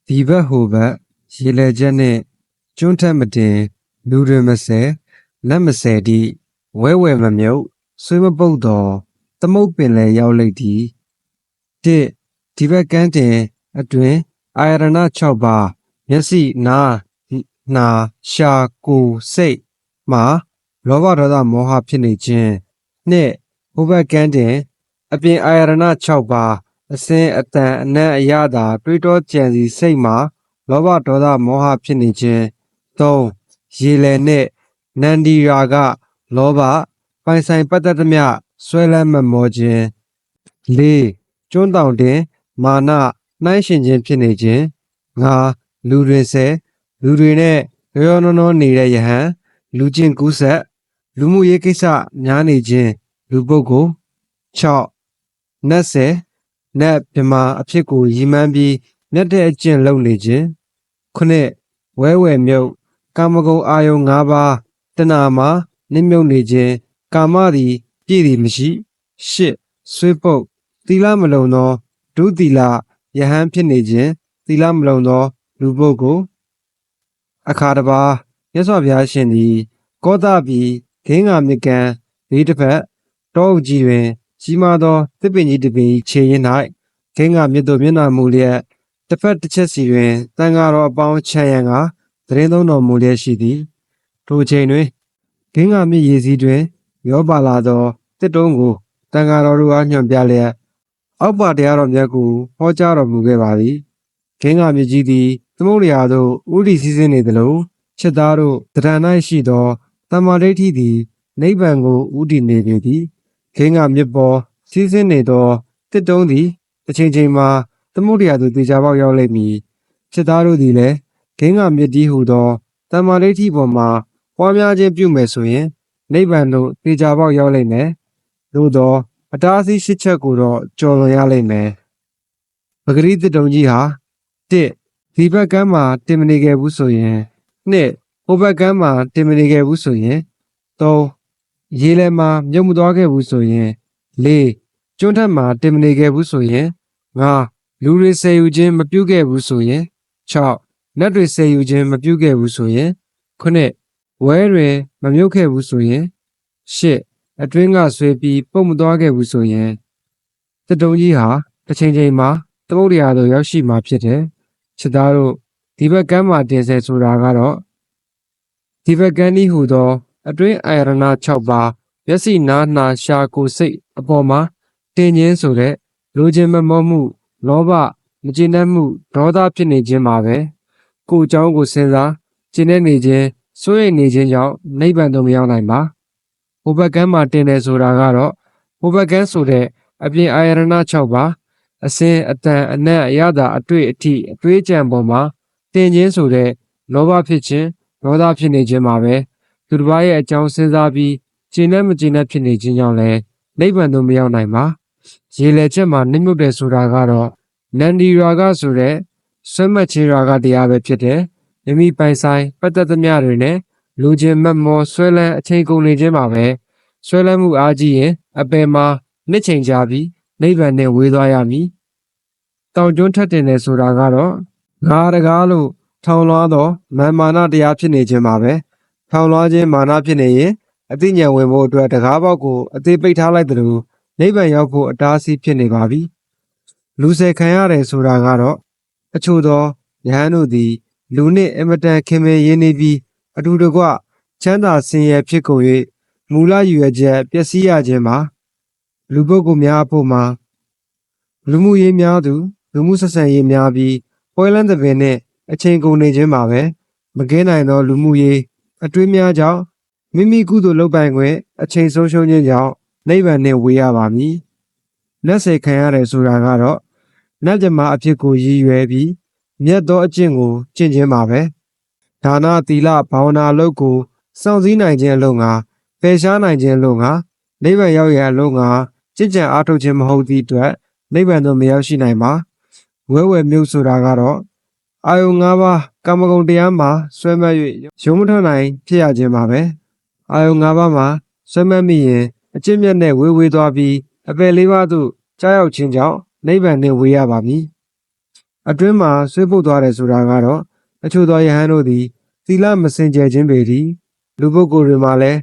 ဒီဘက်ဟိုဘက်ရေလေချက်နှင့်ကျွန်းထက်မတင်လူတွေမဆဲလက်မဆဲသည့်ဝဲဝဲမမြုပ်ဆွေးမပုတ်တော်သမုတ်ပင်လည်းရောက်လိမ့်သည်တစ်ဒီဘက်ကန်းတင်အတွင်အာရဏ6ပါးမျက်စိနားနှာရှာကိုယ်စိတ်မှာလောဘဒေါသမောဟဖြစ်နေခြင်းနှစ်ဟိုဘက်ကန်းတင်အပြင်အာရဏ6ပါးအစင်အတန်အနံ့အရသာတွေးတောကြံစီစိတ်မှာလောဘဒေါသမောဟဖြစ်နေခြင်းသုံးရေလယ်နှင့်နန္ဒီရာကလောဘပိုင်ဆိုင်ပတ်သက်သမျှဆွဲလန်းမမောခြင်းလေးကျွန်းတောင်တင်မာနနှိုင်းရှင်ခြင်းဖြစ်နေခြင်းငါလူတွင်ဆဲလူတွေနဲ့ရောနောနောနေတဲ့ယဟန်လူချင်းကူးဆက်လူမှုရေးကိစ္စများနေခြင်းလူပုဂ္ဂိုလ်6နတ်ဆယ်နတ်မြမာအဖြစ်ကိုရည်မှန်းပြီးမြတ်တဲ့အကျင့်လုပ်နေခြင်း9ဝဲဝဲမြုပ်ကာမဂုဏ်အာယုံ5ပါးတဏှာမှာနှိမ့်မြုပ်နေခြင်းကာမသည်ပြည့်သည်မရှိ10ဆွေးပုတ်သီလမလုံသောဒုသီလယဟန်ဖြစ်နေခြင်းသီလမလုံသောလူပုဂ္ဂိုလ်အခါတစ်ပါးမြတ်စွာဘုရားရှင်သည်ကောသပြည်ဂင်းငါမြကံဘေးတစ်ဖက်တောအုပ်ကြီးတွင်ကြီးမားသောသစ်ပင်ကြီးတစ်ပင်ခြေရင်း၌ဂင်းငါမြစ်သို့မျက်နှာမူလျက်တစ်ဖက်တစ်ချက်စီတွင်တန်ဃာတော်အပေါင်းချမ်းရန်ကသတင်းသုံးတော်မူလျက်ရှိသည်ထိုအချိန်တွင်ဂင်းငါမြစ်ရေစီးတွင်ရောပါလာသောတစ်တုံးကိုတန်ဃာတော်တို့အားညွှန်ပြလျက်အောက်ပါတရားတော်မြတ်ကိုဟောကြားတော်မူခဲ့ပါသည်ဂင်းငါမြစ်ကြီးသည်သမုဒ္ဒရာသို့ဥတီစီးဆင်းနေသလိုချက်သားတို့တရဏ၌ရှိသောတမ္မာဒိဋ္ဌိသည်နိဗ္ဗာန်ကိုဥတီနေပေသည်ဂင်းငါမြစ်ပေါ်စီးဆင်းနေသောတစ်တုံးသည်တစ်ချိန်ချိန်မှာသမုဒ္ဒရာသို့တေချာပေါက်ရောက်လိမ့်မည်ချက်သားတို့သည်လည်းဂင်းငါမြစ်ဒီဟုသောတမ္မာဒိဋ္ဌိပေါ်မှာပွားများခြင်းပြုမယ်ဆိုရင်နိဗ္ဗာန်သို့တေချာပေါက်ရောက်လိမ့်မယ်သို့သောအတားအဆီး၈ချက်ကိုတော့ကျော်လွန်ရလိမ့်မယ်ပဂရိတစ်တုံးကြီးဟာတစ်ဒီဘက်ကမ်းမှာတင်မနေခဲ့ဘူးဆိုရင်နှစ်ဟိုဘက်ကမ်းမှာတင်မနေခဲ့ဘူးဆိုရင်သုံးရေလယ်မှာမြုပ်မသွားခဲ့ဘူးဆိုရင်လေးကျွန်းထက်မှာတင်မနေခဲ့ဘူးဆိုရင်ငါလူတွေဆယ်ယူခြင်းမပြုခဲ့ဘူးဆိုရင်6နတ်တွေဆယ်ယူခြင်းမပြုခဲ့ဘူးဆိုရင်9ဝဲတွင်မမြုပ်ခဲ့ဘူးဆိုရင်10အတွင်းကဆွေးပြီးပုတ်မသွားခဲ့ဘူးဆိုရင်တစ်တုံးကြီးဟာတစ်ချိန်ချိန်မှာသမုဒ္ဒရာသို့ရောက်ရှိမှာဖြစ်တယ်ချက်သားတို့ဒီဘက်ကမ်းမှာတင်ဆက်ဆိုတာကတော့ဒီဘက်ကမ်းဤဟူသောအတွင်းအာရဏ6ပါးမျက်စိနားနှာရှာကိုယ်စိတ်အပေါ်မှာတင်ခြင်းဆိုတဲ့လိုချင်မမောမှုလောဘမကျေနပ်မှုဒေါသဖြစ်နေခြင်းမှာပဲကိုယ်အကြောင်းကိုစဉ်းစားကျဉ်းနေခြင်းစိုးရိမ်နေခြင်းကြောင့်နိဗ္ဗာန်သို့မရောက်နိုင်ပါဟိုဘက်ကမ်းမှာတင်တယ်ဆိုတာကတော့ဟိုဘက်ကမ်းဆိုတဲ့အပြင်အာရဏ6ပါးအစင်အတန်အနံ့အရသာအတွေ့အထိအတွေးကြံပေါ်မှာတင်ခြင်းဆိုတဲ့လောဘဖြစ်ခြင်းဒေါသဖြစ်နေခြင်းမှာပဲသူတစ်ပါးရဲ့အကြောင်းစဉ်းစားပြီးကျဉ်းနဲ့မကျဉ်းနဲ့ဖြစ်နေခြင်းကြောင့်လည်းနိဗ္ဗာန်သို့မရောက်နိုင်ပါရေလေချက်မှာနှိမ့်မြုပ်တယ်ဆိုတာကတော့နန္ဒီရာဂဆိုတဲ့ဆွဲမှတ်ခြင်းရာဂတရားပဲဖြစ်တယ်မိမိပိုင်ဆိုင်ပတ်သက်သမျှတွေနဲ့လူချင်းမတ်မောဆွဲလန်းအချိန်ကုန်နေခြင်းမှာပဲဆွဲလန်းမှုအားကြီးရင်အပယ်မှာနှစ်ချိန်ကြာပြီးနိဗ္ဗာန်နဲ့ဝေးသွားရမည်တောင်ကျွန်းထက်တင်တယ်ဆိုတာကတော့ငါတကားလို့ထောင်လွှားသောမာနတရားဖြစ်နေခြင်းမှာပဲထောင်လွှားခြင်းမာနဖြစ်နေရင်အသိဉာဏ်ဝင်ဖို့အတွက်တကားပေါက်ကိုအသေးပိတ်ထားလိုက်သလိုနိဗ္ဗာန်ရောက်ဖို့အတားအဆီးဖြစ်နေပါပြီလူဆယ်ခံရတယ်ဆိုတာကတော့အချို့သောယဟန်တို့သည်လူနှင့်အမတန်ခင်မင်ရင်းနေပြီးအတူတကွချမ်းသာဆင်းရဲဖြစ်ကုန်၍မူလရည်ရွယ်ချက်ပျက်စီးရခြင်းမှာလူပုဂ္ဂိုလ်များအဖို့မှာလူမှုရေးများသူလူမှုဆက်ဆံရေးများပြီးပွဲလန်းသဘင်နှင့်အချိန်ကုန်နေခြင်းမှာပဲမကင်းနိုင်သောလူမှုရေးအတွေးများကြောင့်မိမိကုသိုလ်လုပ်ပိုင်ခွင့်အချိန်ဆုံးရှုံးခြင်းကြောင့်နိဗ္ဗာန်နှင့်ဝေးရပါမည်နတ်စေခံရတယ်ဆိုတာကတော့နတ်မြမာအဖြစ်ကိုရည်ရွယ်ပြီးမြတ်သောအကျင့်ကိုကျင့်ခြင်းပါပဲဒါနသီလဘာဝနာအလုပ်ကိုစောင့်စည်းနိုင်ခြင်းအလုပ်ငါပယ်ရှားနိုင်ခြင်းအလုပ်ငါနိဗ္ဗာန်ရောက်ရန်အလုပ်ငါကြင်ကြံအားထုတ်ခြင်းမဟုတ်သည့်အတွက်နိဗ္ဗာန်သို့မရောက်ရှိနိုင်ပါဝဲဝဲမြုပ်ဆိုတာကတော့အာယုံ၅ပါးကာမဂုဏ်တရားမှာဆွဲမှတ်၍ရုံမထွက်နိုင်ဖြစ်ရခြင်းပါပဲအာယုံ၅ပါးမှာဆွဲမှတ်မိရင်အကျင့်မြတ်နဲ့ဝေးသွားပြီးအပယ်၄ပါးသို့ကြားရောက်ခြင်းကြောင့်နိဗ္ဗာန်နှင့်ဝေးရပါမည် အတွင်းမှာဆွေးပုတ်သွားတယ်ဆိုတာကတော့အချို့သောယဟန်တို့သည်သီလမစင်ကြယ်ခြင်းပေသည်လူပုဂ္ဂိုလ်တွေမှာလည်း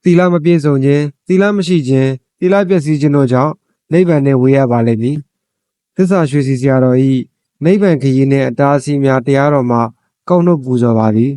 သီလမပြည့်စုံခြင်းသီလမရှိခြင်းသီလပျက်စီးခြင်းတို့ကြောင့်နိဗ္ဗာန်နှင့်ဝေးရပါလိမ့်မည်သစ္စာရွှေစီဆရာတော်ဤနိဗ္ဗာန်ခရီးနှင့်အတားအဆီးများတရားတော်မှာကောက်နှုတ်ပူဇော်ပါသည်